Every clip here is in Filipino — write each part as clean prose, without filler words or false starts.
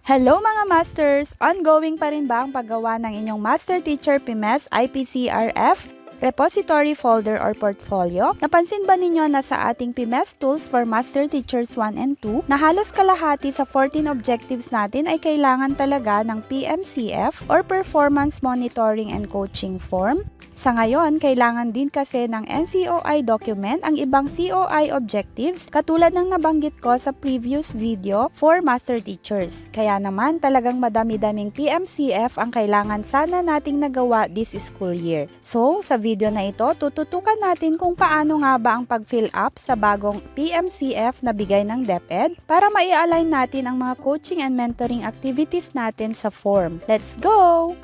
Hello mga masters! Ongoing pa rin ba ang paggawa ng inyong Master Teacher PMS IPCRF repository folder or portfolio? Napansin ba ninyo na sa ating PMS Tools for Master Teachers 1 and 2 na halos kalahati sa 14 objectives natin ay kailangan talaga ng PMCF or Performance Monitoring and Coaching Form? Sa ngayon, kailangan din kasi ng NCOI document ang ibang COI objectives katulad ng nabanggit ko sa previous video for Master Teachers. Kaya naman talagang madami-daming PMCF ang kailangan sana nating nagawa this school year. So, sa video na ito, tututukan natin kung paano nga ba ang pag-fill up sa bagong PMCF na bigay ng DepEd para mai-align natin ang mga coaching and mentoring activities natin sa form. Let's go!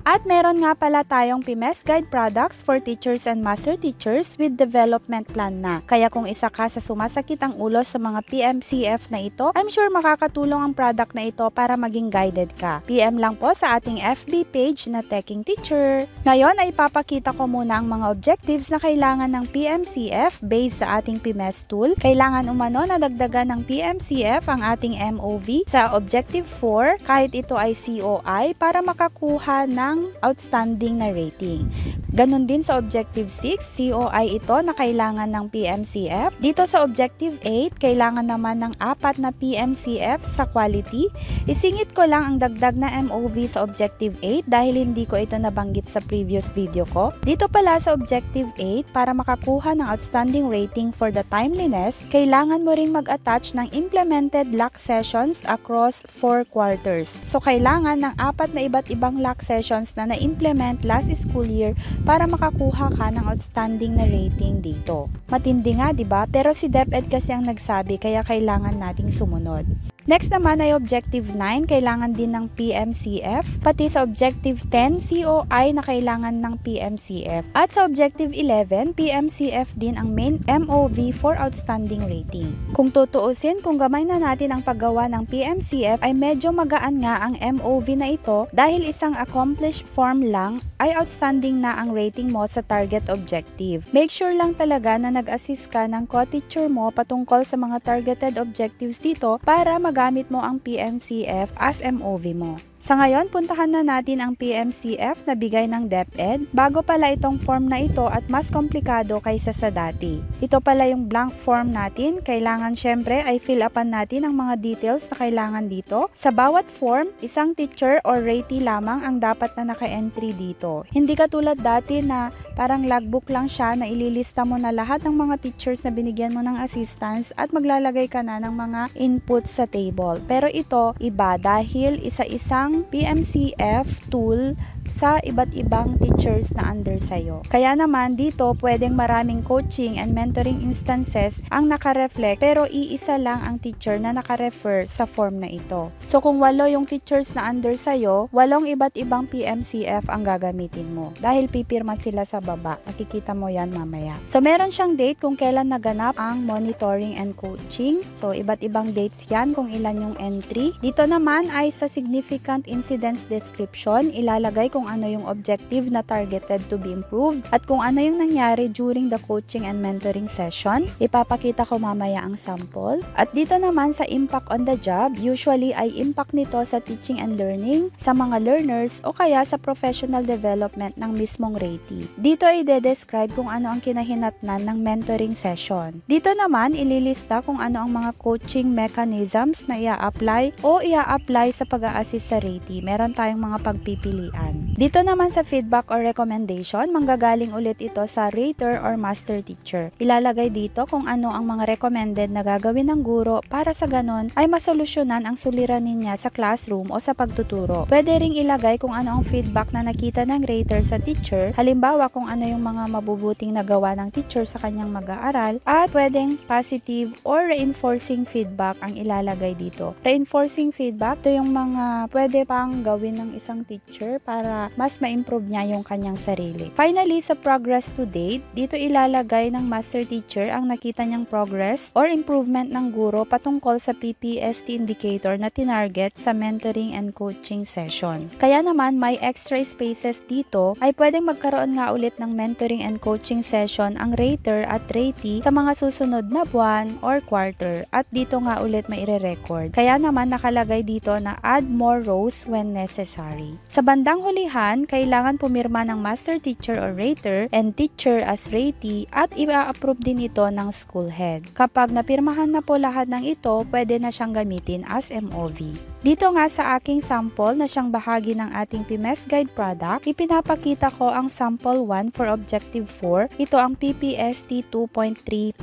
At meron nga pala tayong PMS Guide products for teachers and master teachers with development plan na. Kaya kung isa ka sa sumasakit ang ulo sa mga PMCF na ito, I'm sure makakatulong ang product na ito para maging guided ka. PM lang po sa ating FB page na Teching Teacher. Ngayon ay ipapakita ko muna ang mga objectives na kailangan ng PMCF based sa ating PMS tool. Kailangan umano na dagdagan ng PMCF ang ating MOV sa Objective 4 kahit ito ay COI para makakuha ng outstanding na rating. Ganon din sa Objective 6, COI ito na kailangan ng PMCF. Dito sa Objective 8, kailangan naman ng 4 na PMCF sa quality. Isingit ko lang ang dagdag na MOV sa Objective 8 dahil hindi ko ito nabanggit sa previous video ko. Dito pala sa Objective 8, para makakuha ng outstanding rating for the timeliness, kailangan mo ring mag-attach ng implemented lock sessions across 4 quarters. So, kailangan ng 4 na iba't ibang lock sessions na na-implement last school year para makakuha ka ng outstanding na rating dito. Matindi nga, 'di ba? Pero si DepEd kasi ang nagsabi kaya kailangan nating sumunod. Next naman ay Objective 9, kailangan din ng PMCF, pati sa Objective 10, COI na kailangan ng PMCF. At sa Objective 11, PMCF din ang main MOV for outstanding rating. Kung tutuusin, kung gamay na natin ang paggawa ng PMCF ay medyo magaan nga ang MOV na ito dahil isang accomplished form lang ay outstanding na ang rating mo sa target objective. Make sure lang talaga na nag-assist ka ng co-teacher mo patungkol sa mga targeted objectives dito para magamit mo ang PMCF as MOV mo. Sa ngayon, puntahan na natin ang PMCF na bigay ng DepEd. Bago pala itong form na ito at mas komplikado kaysa sa dati. Ito pala yung blank form natin. Kailangan syempre ay fill upan natin ang mga details na kailangan dito. Sa bawat form, isang teacher or ratee lamang ang dapat na naka-entry dito. Hindi katulad dati na parang logbook lang siya na ililista mo na lahat ng mga teachers na binigyan mo ng assistance at maglalagay ka na ng mga inputs sa table. Pero ito, iba dahil isa-isang PMCF tool sa iba't ibang teachers na under sa'yo. Kaya naman dito pwedeng maraming coaching and mentoring instances ang naka-reflect pero iisa lang ang teacher na naka-refer sa form na ito. So kung 8 yung teachers na under sa'yo, 8 iba't ibang PMCF ang gagamitin mo dahil pipirma sila sa baba. Makikita mo yan mamaya. So meron siyang date kung kailan naganap ang monitoring and coaching. So iba't ibang dates yan kung ilan yung entry. Dito naman ay sa significant incidents description, ilalagay kung ano yung objective na targeted to be improved at kung ano yung nangyari during the coaching and mentoring session. Ipapakita ko mamaya ang sample. At dito naman sa impact on the job, usually ay impact nito sa teaching and learning, sa mga learners o kaya sa professional development ng mismong ratee. Dito ay de-describe kung ano ang kinahinatnan ng mentoring session. Dito naman ililista kung ano ang mga coaching mechanisms na ia-apply o ia-apply sa pag-a-assist sa ratee. Meron tayong mga pagpipilian. Dito naman sa feedback or recommendation, manggagaling ulit ito sa rater or master teacher. Ilalagay dito kung ano ang mga recommended na gagawin ng guro para sa ganon ay masolusyonan ang suliranin niya sa classroom o sa pagtuturo. Pwede ring ilagay kung ano ang feedback na nakita ng rater sa teacher, halimbawa kung ano yung mga mabubuting nagawa ng teacher sa kanyang mag-aaral, at pwedeng positive or reinforcing feedback ang ilalagay dito. Reinforcing feedback, ito yung mga pwede pang gawin ng isang teacher para para mas ma-improve niya yung kanyang sarili. Finally, sa progress to date, dito ilalagay ng master teacher ang nakita niyang progress or improvement ng guro patungkol sa PPST indicator na tinarget sa mentoring and coaching session. Kaya naman may extra spaces dito ay pwedeng magkaroon nga ulit ng mentoring and coaching session ang rater at ratee sa mga susunod na buwan or quarter at dito nga ulit may ire-record. Kaya naman nakalagay dito na add more rows when necessary. Sa bandang hulihan, kailangan pumirma ng master teacher or rater and teacher as ratee at i-approve din ito ng school head. Kapag napirmahan na po lahat ng ito, pwede na siyang gamitin as MOV. Dito nga sa aking sample na siyang bahagi ng ating PMS Guide product, ipinapakita ko ang sample 1 for objective 4. Ito ang PPST 2.3.3.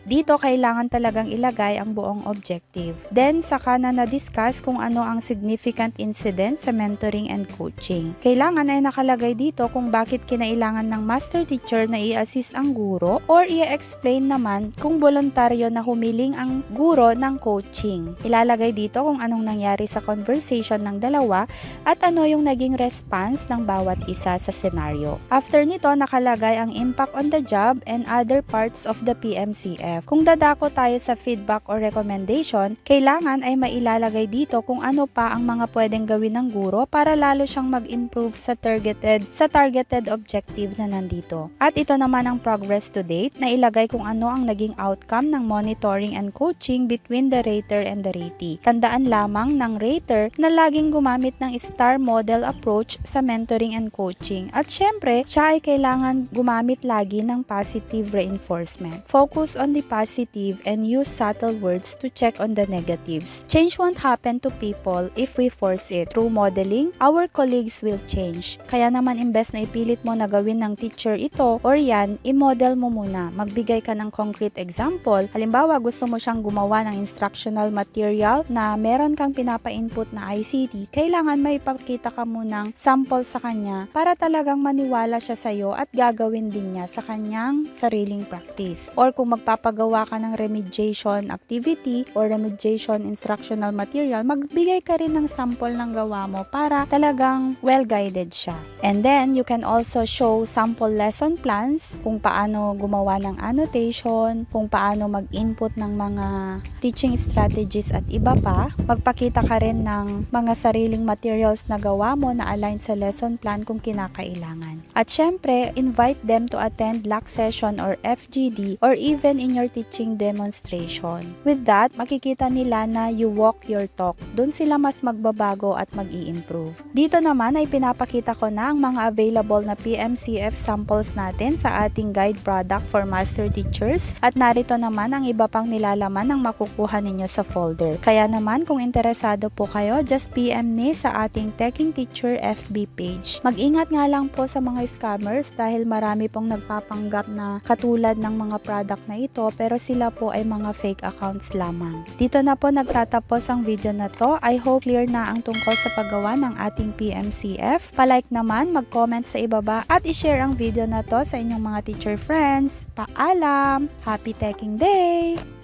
Dito kailangan talagang ilagay ang buong objective. Then saka na na-discuss kung ano ang significant incident sa mentoring and coaching. Kailangan ay nakalagay dito kung bakit kinailangan ng master teacher na i-assist ang guro or i-explain naman kung voluntaryo na humiling ang guro ng coaching. Ilalagay dito kung anong nangyari sa conversation ng dalawa at ano yung naging response ng bawat isa sa scenario. After nito, nakalagay ang impact on the job and other parts of the PMCF. Kung dadako tayo sa feedback or recommendation, kailangan ay mailalagay dito kung ano pa ang mga pwedeng gawin ng guro para lalo siyang mag-improve sa targeted objective na nandito. At ito naman ang progress to date na ilagay kung ano ang naging outcome ng monitoring and coaching between the rater and the ratee. Tandaan lamang ng rater na laging gumamit ng STAR model approach sa mentoring and coaching. At syempre, siya ay kailangan gumamit lagi ng positive reinforcement. Focus on the positive and use subtle words to check on the negatives. Change won't happen to people if we force it. Through modeling, our colleagues will change. Kaya naman imbes na ipilit mo na gawin ng teacher ito or yan, i-model mo muna. Magbigay ka ng concrete example. Halimbawa, gusto mo siyang gumawa ng instructional material na meron kang pinapa-input na ICT, kailangan may ipakita ka munang sample sa kanya para talagang maniwala siya sa'yo at gagawin din niya sa kanyang sariling practice. Or kung magpapagawa ka ng remediation activity or remediation instructional material, magbigay ka rin ng sample ng gawa mo para talagang well-guided siya. And then, you can also show sample lesson plans kung paano gumawa ng annotation, kung paano mag-input ng mga teaching strategies at iba pa. Magpakita ka rin ng mga sariling materials na gawa mo na align sa lesson plan kung kinakailangan. At syempre, invite them to attend LAC session or FGD or even in your teaching demonstration. With that, makikita nila na you walk your talk. Doon sila mas magbabago at mag-i-improve. Dito naman ay pinapakita ko na ang mga available na PMCF samples natin sa ating guide product for master teachers at narito naman ang iba pang nilalaman ng makukuha ninyo sa folder. Kaya naman kung interesado po kayo, just PM me sa ating Teching Teacher FB page. Mag-ingat nga lang po sa mga scammers dahil marami pong nagpapanggap na katulad ng mga product na ito pero sila po ay mga fake accounts lamang. Dito na po nagtatapos ang video na to. I hope clear na ang tungkol sa paggawa ng ating PMCF. Palike naman, mag-comment sa ibaba at i-share ang video na to sa inyong mga teacher friends. Paalam! Happy Teching Day!